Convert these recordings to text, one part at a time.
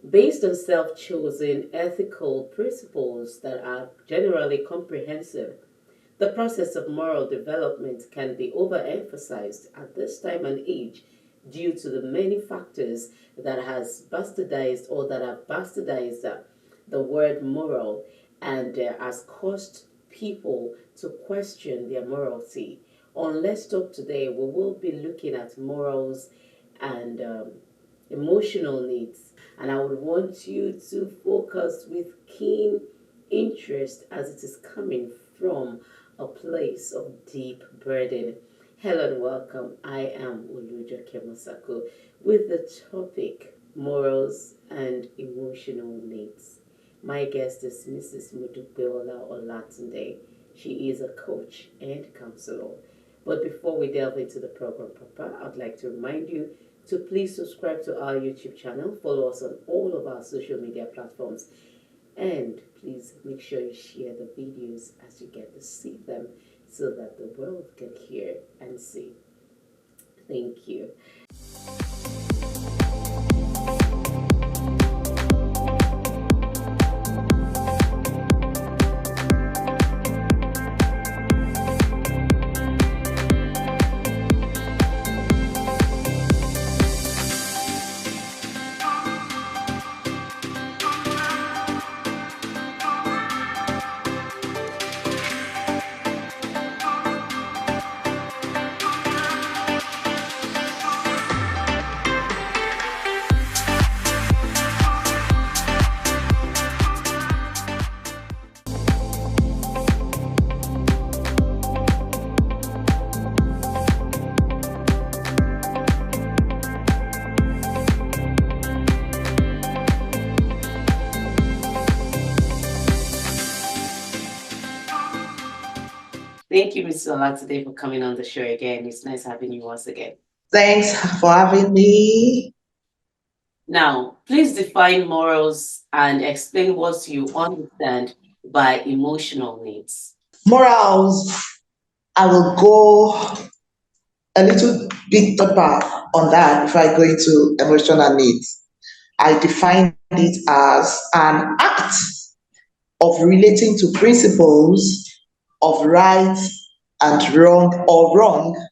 based on self-chosen ethical principles that are generally comprehensive. The process of moral development can be overemphasized at this time and age due to the many factors that has bastardized or that have bastardized the word moral and has caused people to question their morality. On Let's Talk today, we will be looking at morals and emotional needs. And I would want you to focus with keen interest as it is coming from a place of deep burden. Hello and welcome. I am Oluja Kemasako with the topic morals and emotional needs. My guest is Mrs. Modupeola Olatunde. She is a coach and counselor. But before we delve into the program proper, I'd like to remind you to please subscribe to our YouTube channel, follow us on all of our social media platforms, and please make sure you share the videos as you get to see them so that the world can hear and see. Thank you. Thank you, Mr. Olatunde, for coming on the show again. It's nice having you once again. Thanks for having me. Now, please define morals and explain what you understand by emotional needs. Morals, I will go a little bit deeper on that before I go into emotional needs. I define it as an act of relating to principles of right and wrong or wrong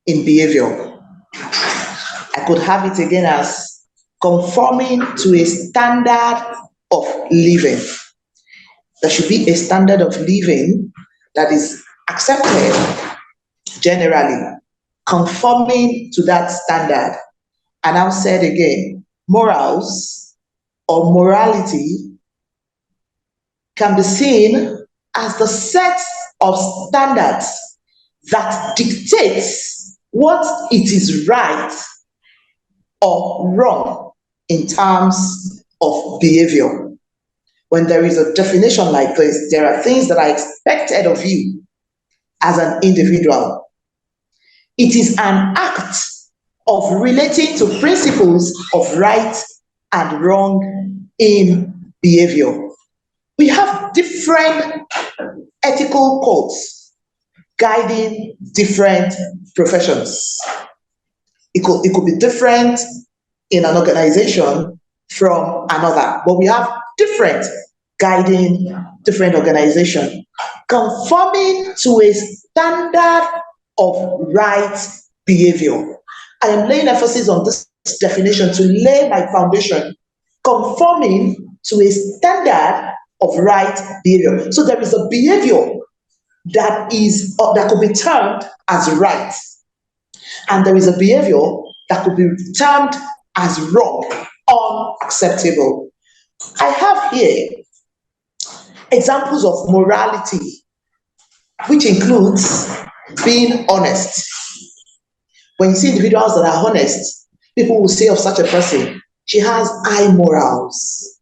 in behavior. I could have it again as conforming to a standard of living. There should be a standard of living that is accepted generally, conforming to that standard. And I'll say it again, morals or morality can be seen as the set of standards that dictates what it is right or wrong in terms of behavior. When there is a definition like this, there are things that are expected of you as an individual. It is an act of relating to principles of right and wrong in behavior. We have different ethical codes guiding different professions. It could be different in an organization from another, but we have different guiding different organization, conforming to a standard of right behavior. I am laying emphasis on this definition to lay my foundation, conforming to a standard of right behavior. So there is a behavior that could be termed as right, and there is a behavior that could be termed as wrong, unacceptable. I have here examples of morality, which includes being honest. When you see individuals that are honest, people will say of such a person, she has high morals.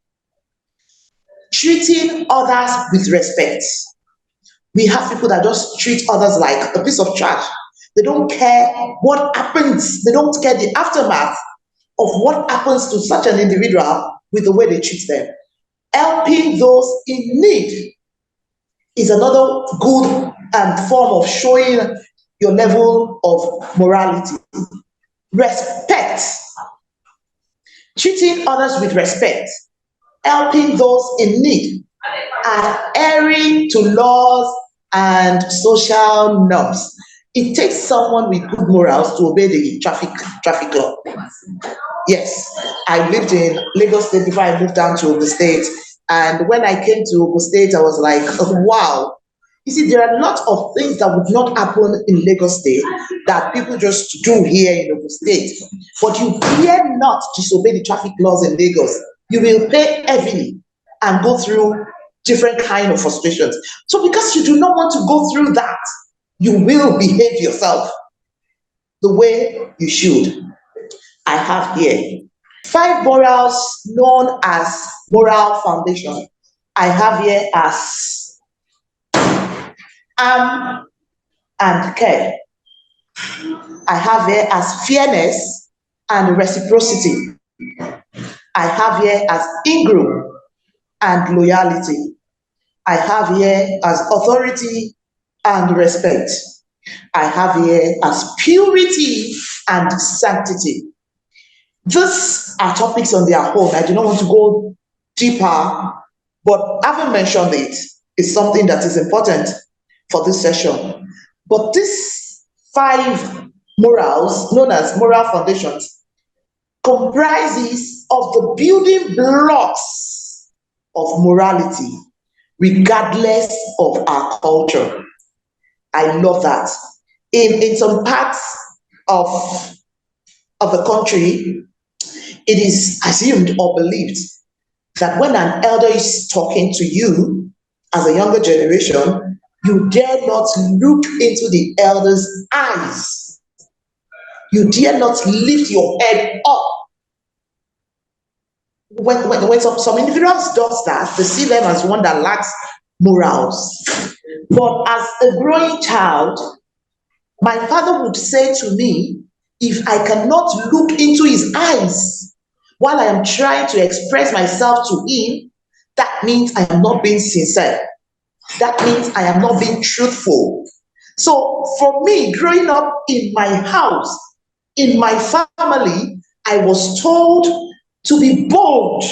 Treating others with respect. We have people that just treat others like a piece of trash. They don't care what happens. They don't care the aftermath of what happens to such an individual with the way they treat them. Helping those in need is another good form of showing your level of morality. Respect. treating others with respect, helping those in need, adhering to laws and social norms. It takes someone with good morals to obey the traffic law. Yes, I lived in Lagos State before I moved down to Ogun State. And when I came to Ogun State, I was like, oh, wow. You see, there are lots of things that would not happen in Lagos State that people just do here in Ogun State. But you dare not disobey the traffic laws in Lagos. You will pay heavily and go through different kind of frustrations. So because you do not want to go through that, you will behave yourself the way you should. I have here 5 morals known as moral foundation. I have here as and care. I have here as fairness and reciprocity. I have here as ingroup and loyalty. I have here as authority and respect. I have here as purity and sanctity. These are topics on their own. I do not want to go deeper, but having mentioned it is something that is important for this session. But these 5 morals, known as moral foundations, comprises of the building blocks of morality, regardless of our culture. I love that. In some parts of the country, it is assumed or believed that when an elder is talking to you as a younger generation, you dare not look into the elder's eyes. You dare not lift your head up. When some individuals does that, they see them as one that lacks morals. But as a growing child, my father would say to me, if I cannot look into his eyes while I am trying to express myself to him, that means I am not being sincere. That means I am not being truthful. So for me, growing up in my house, in my family, I was told to be bold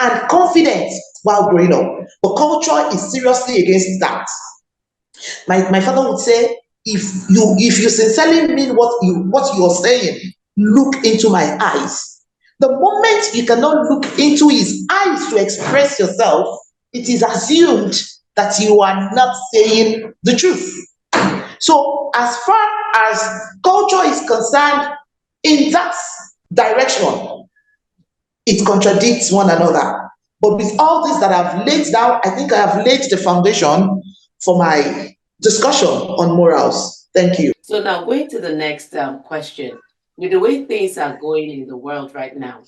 and confident while growing up. But culture is seriously against that. My father would say, if you sincerely mean what you are saying, look into my eyes. The moment you cannot look into his eyes to express yourself, it is assumed that you are not saying the truth. So as far as culture is concerned, in that direction, it contradicts one another. But with all this that I've laid down, I think I have laid the foundation for my discussion on morals. Thank you. So now going to the next question. With the way things are going in the world right now,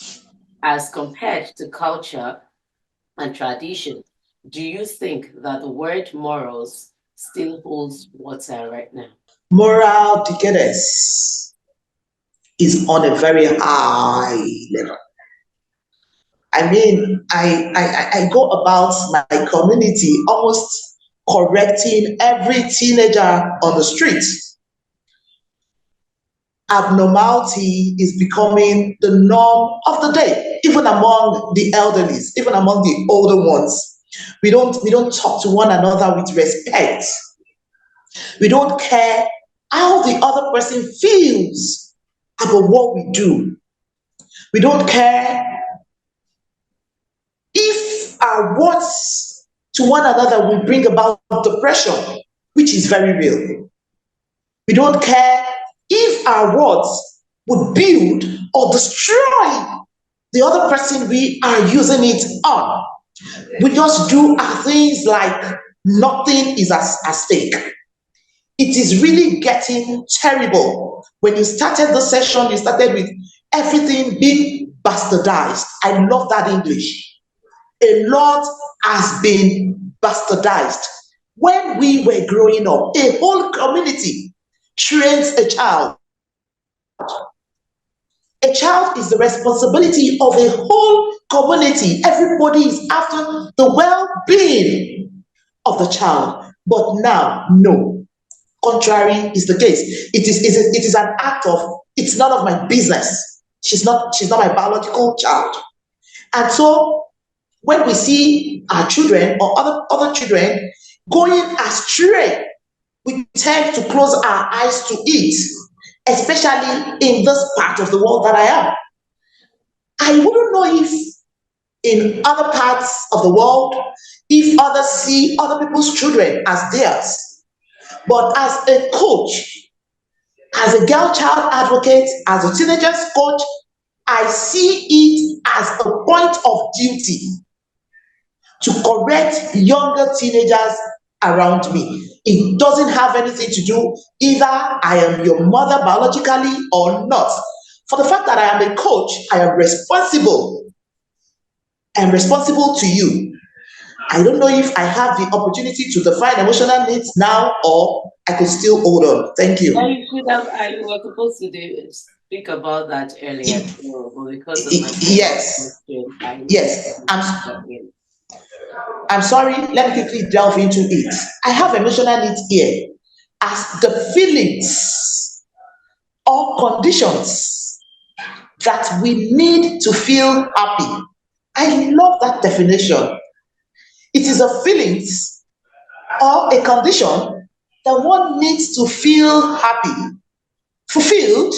as compared to culture and tradition, do you think that the word morals still holds water right now? Moral decadence is on a very high level. I mean, I go about my community almost correcting every teenager on the street. Abnormality is becoming the norm of the day, even among the elderly, even among the older ones. We don't talk to one another with respect. We don't care how the other person feels about what we do. We don't care if our words to one another will bring about depression, which is very real. We don't care if our words would build or destroy the other person we are using it on. We just do our things like nothing is at stake. It is really getting terrible. When you started the session, you started with everything being bastardized. I love that English. A lot has been bastardized. When we were growing up, a whole community trains a child. A child is the responsibility of a whole community. Everybody is after the well-being of the child. But now, no. Contrary is the case. It is an act of, it's none of my business. She's not my biological child. And so when we see our children or other children going astray, we tend to close our eyes to it, especially in this part of the world that I am. I wouldn't know if in other parts of the world, if others see other people's children as theirs. But as a coach, as a girl child advocate, as a teenager's coach, I see it as a point of duty to correct younger teenagers around me. It doesn't have anything to do either I am your mother biologically or not. For the fact that I am a coach, I am responsible. I am responsible to you. I don't know if I have the opportunity to define emotional needs now or I could still hold on. Thank you. Well, you should have. I was supposed to speak about that earlier, but because of my yes, yes. I'm sorry. Let me quickly delve into it. I have emotional needs here as the feelings or conditions that we need to feel happy. I love that definition. It is a feelings or a condition that one needs to feel happy, fulfilled,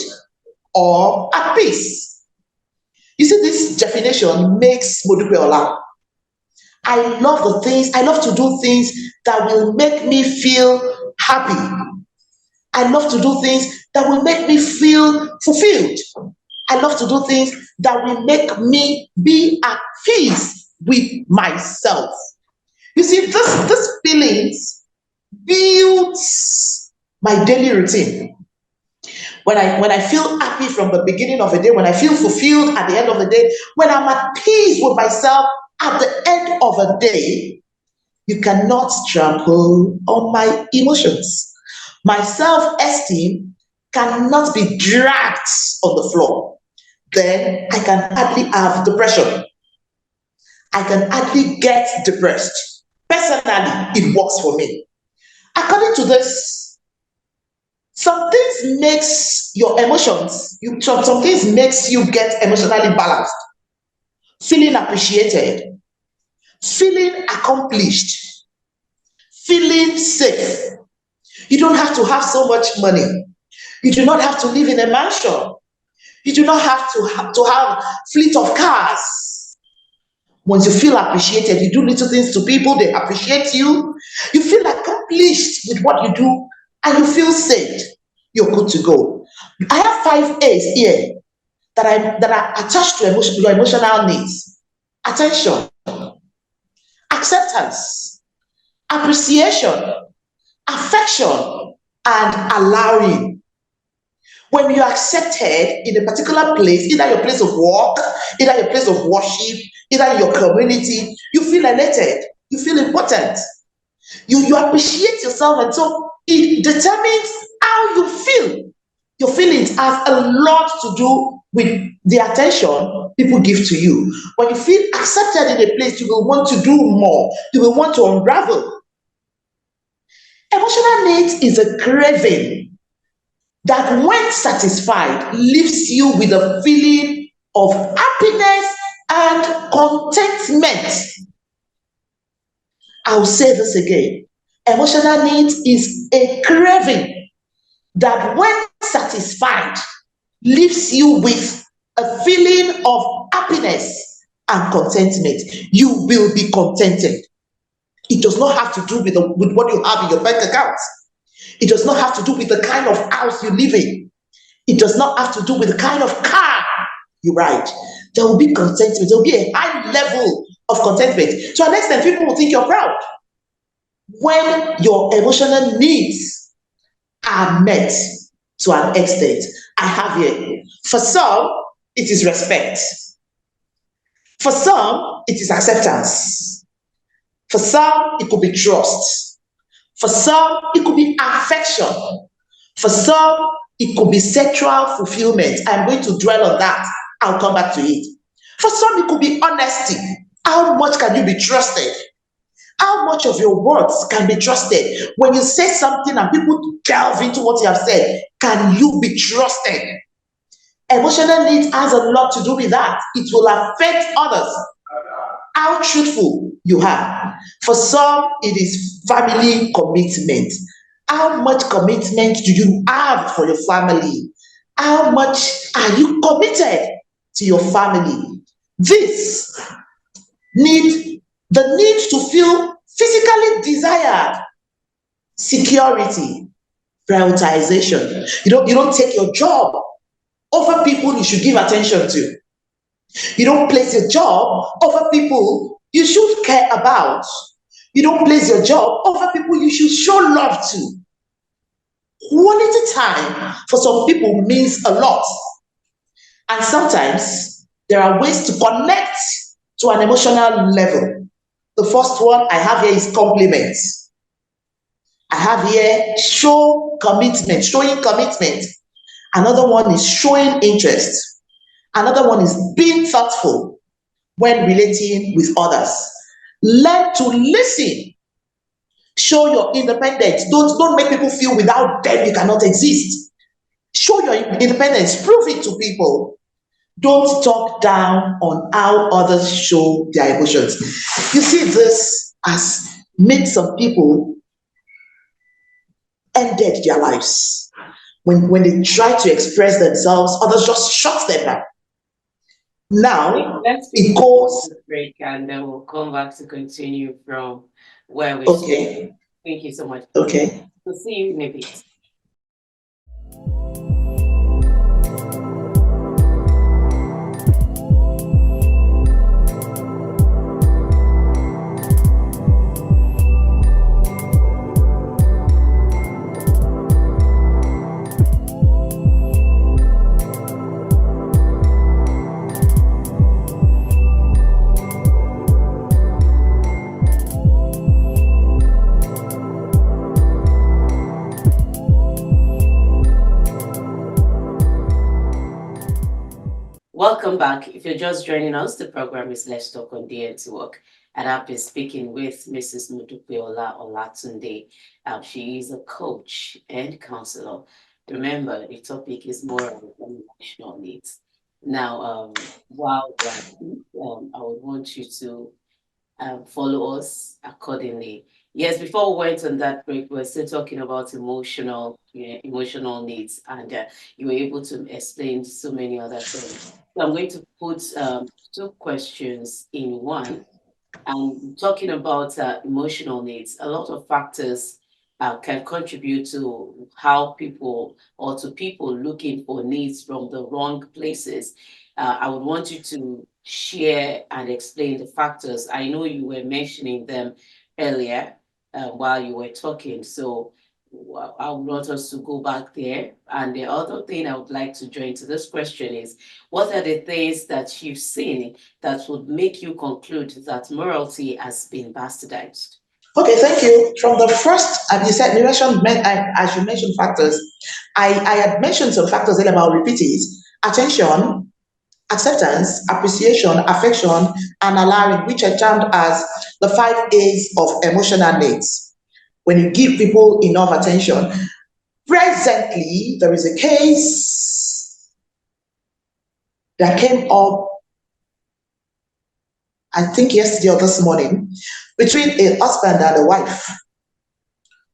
or at peace. You see, this definition makes Modupeola. I love to do things that will make me feel happy. I love to do things that will make me feel fulfilled. I love to do things that will make me be at peace with myself. You see, this feelings builds my daily routine. When I feel happy from the beginning of the day, when I feel fulfilled at the end of the day, when I'm at peace with myself at the end of the day, you cannot trample on my emotions. My self-esteem cannot be dragged on the floor. Then I can hardly have depression. I can hardly get depressed. Personally, it works for me. According to this, some things makes your emotions, some things makes you get emotionally balanced. Feeling appreciated, feeling accomplished, feeling safe. You don't have to have so much money. You do not have to live in a mansion. You do not have to have fleet of cars. Once you feel appreciated, you do little things to people, they appreciate you. You feel accomplished with what you do, and you feel safe. You're good to go. I have 5 A's here that are attached to your emotional needs. Attention, acceptance, appreciation, affection, and allowing. When you're accepted in a particular place, either your place of work, either your place of worship, either your community, you feel elated, you feel important. You appreciate yourself, and so it determines how you feel. Your feelings have a lot to do with the attention people give to you. When you feel accepted in a place, you will want to do more. You will want to unravel. Emotional needs is a craving that, when satisfied, leaves you with a feeling of happiness and contentment. I'll say this again. Emotional needs is a craving that, when satisfied, leaves you with a feeling of happiness and contentment. You will be contented. It does not have to do with what you have in your bank account. It does not have to do with the kind of house you live in. It does not have to do with the kind of car you ride. There will be contentment. There will be a high level of contentment. To an extent, people will think you're proud when your emotional needs are met to an extent. I have here. For some, it is respect. For some, it is acceptance. For some, it could be trust. For some, it could be affection. For some, it could be sexual fulfillment. I'm going to dwell on that. I'll come back to it. For some, it could be honesty. How much can you be trusted? How much of your words can be trusted? When you say something and people delve into what you have said, can you be trusted? Emotional needs has a lot to do with that. It will affect others. How truthful you are. For some, it is family commitment. How much commitment do you have for your family? How much are you committed to your family? This need, the need to feel physically desired, security, prioritization. You don't take your job over people you should give attention to. You don't place your job over people you should care about. You don't place your job over people you should show love to. Quality time for some people means a lot. And sometimes there are ways to connect to an emotional level. The first one I have here is compliments. I have here showing commitment. Another one is showing interest. Another one is being thoughtful when relating with others. Learn to listen. Show your independence. Don't make people feel without them you cannot exist. Show your independence. Prove it to people. Don't talk down on how others show their emotions. You see, this has made some people ended their lives. When they try to express themselves, others just shut them down. Now it goes. Break, and then we'll come back to continue from where we Okay. Thank you so much. Okay. We'll see you in a bit. Welcome back. If you're just joining us, the program is Let's Talk on DNT Work. And I've been speaking with Mrs. Modupeola Olatunde. She is a coach and counselor. Remember, the topic is more on emotional needs. Now, while I would want you to follow us accordingly. Yes, before we went on that break, we were still talking about emotional needs, and you were able to explain so many other things. So I'm going to put two questions in one. And talking about emotional needs, a lot of factors can contribute to how people or to people looking for needs from the wrong places. I would want you to share and explain the factors. I know you were mentioning them earlier while you were talking. So I would want us to go back there. And the other thing I would like to join to this question is, what are the things that you've seen that would make you conclude that morality has been bastardized? Okay, thank you. From the first, as you mentioned factors, I had mentioned some factors earlier, I'll repeat it. Attention, acceptance, appreciation, affection, and allowing, which are termed as the 5 A's of emotional needs. When you give people enough attention. Presently, there is a case that came up, I think yesterday or this morning, between a husband and a wife.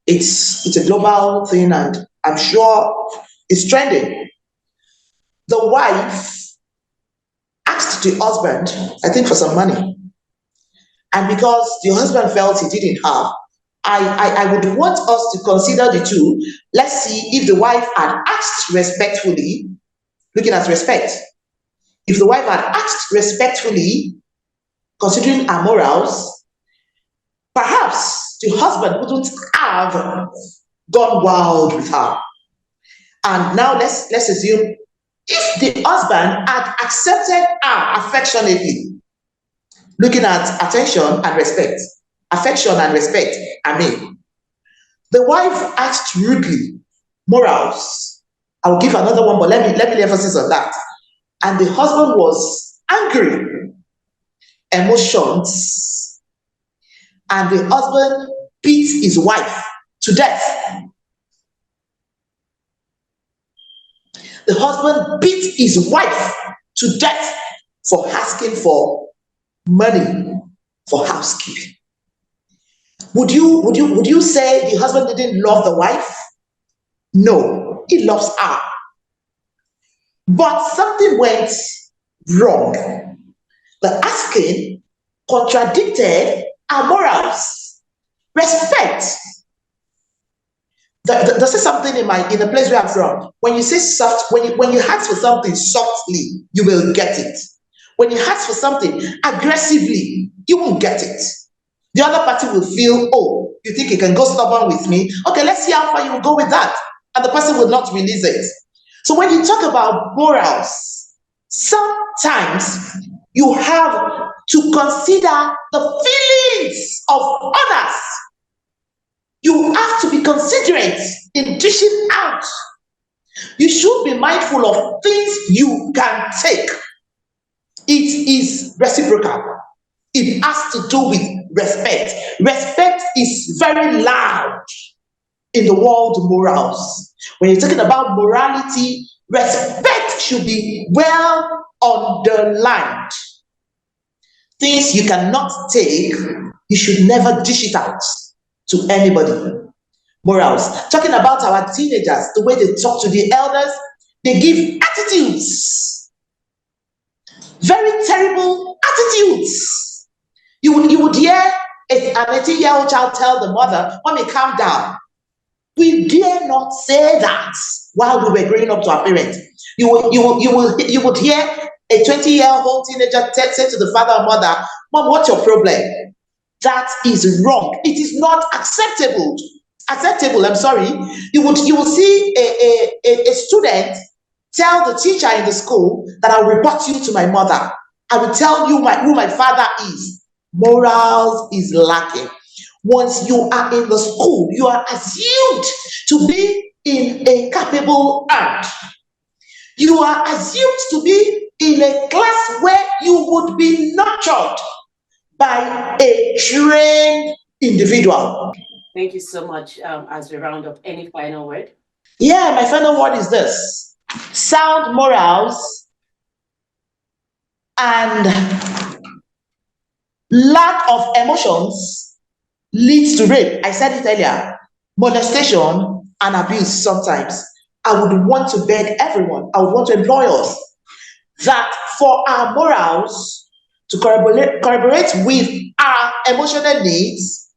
It's a global thing, and I'm sure it's trending. The wife asked the husband, I think, for some money. And because the husband felt he didn't have, I would want us to consider the two. Let's see if the wife had asked respectfully, looking at respect. If the wife had asked respectfully, considering her morals, perhaps the husband wouldn't have gone wild with her. And now let's assume if the husband had accepted her affectionately, looking at attention and respect, affection and respect, the wife asked rudely, morals. I'll give another one, but let me lay emphasis on that. And the husband was angry, emotions, and the husband beat his wife to death. The husband beat his wife to death for asking for money for housekeeping. Would you say the husband didn't love the wife? No, he loves her. But something went wrong. The asking contradicted our morals. Respect. There's something in the place where I'm from. When you say soft, when you ask for something softly, you will get it. When you ask for something aggressively, you won't get it. The other party will feel, oh, you think you can go stubborn with me? Okay, let's see how far you will go with that. And the person will not release it. So when you talk about morals, sometimes you have to consider the feelings of others. You have to be considerate in dishing out. You should be mindful of things you can take. It is reciprocal. It has to do with respect. Respect is very loud in the world morals. When you're talking about morality, respect should be well underlined. Things you cannot take, you should never dish it out to anybody. Morals. Talking about our teenagers, the way they talk to the elders, they give attitudes. Very terrible attitudes. You would hear an 18-year-old child tell the mother, "Mommy, calm down." We dare not say that while we were growing up to our parents. You would hear a 20-year-old teenager say to the father or mother, "Mom, what's your problem?" That is wrong. It is not acceptable. I'm sorry. You will see a student tell the teacher in the school that "I'll report you to my mother. I will tell you who my father is." Morals is lacking. Once you are in the school, you are assumed to be in a capable art. You are assumed to be in a class where you would be nurtured by a trained individual. Thank you so much. As we round up, any final word? Yeah, my final word is this: sound morals and lack of emotions leads to rape. I said it earlier. Molestation and abuse sometimes. I would want to beg everyone, I would want to employ us that for our morals to corroborate with our emotional needs,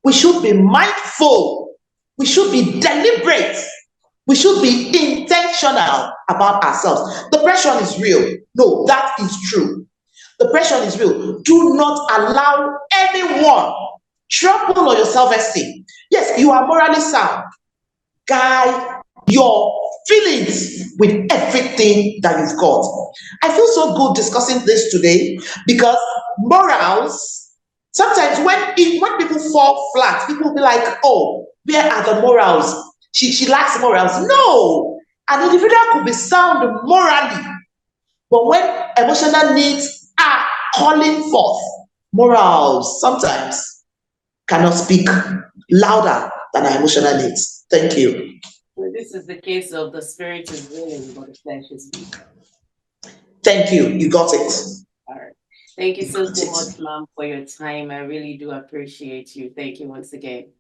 we should be mindful, we should be deliberate, we should be intentional about ourselves. The pressure is real. No, that is true. The pressure is real. Do not allow anyone trample on your self-esteem. Yes, you are morally sound. Guide your feelings with everything that you've got. I feel so good discussing this today because morals, sometimes when people fall flat, people will be like, "Oh, where are the morals? She lacks morals." No, an individual could be sound morally, but when emotional needs are calling forth, morals sometimes cannot speak louder than our emotional needs. Thank you. Well, this is the case of the spirit is willing, but the flesh is weak. Thank you. You got it. All right. Thank you so much, ma'am, for your time. I really do appreciate you. Thank you once again.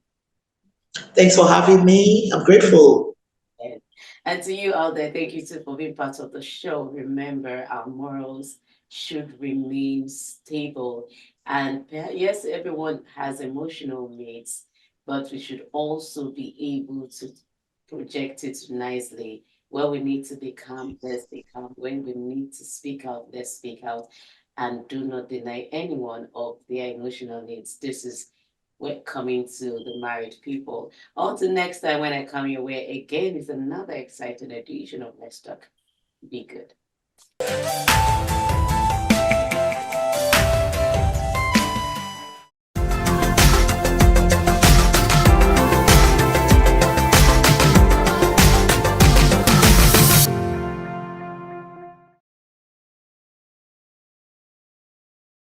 Thanks for having me. I'm grateful. And to you out there, thank you too for being part of the show. Remember, our morals should remain stable. And yes, everyone has emotional needs, but we should also be able to project it nicely. Where we need to be calm, let's be calm. When we need to speak out, let's speak out. And do not deny anyone of their emotional needs. This is we're coming to the married people. Until next time, when I come your way again, is another exciting edition of Let's Talk. Be good.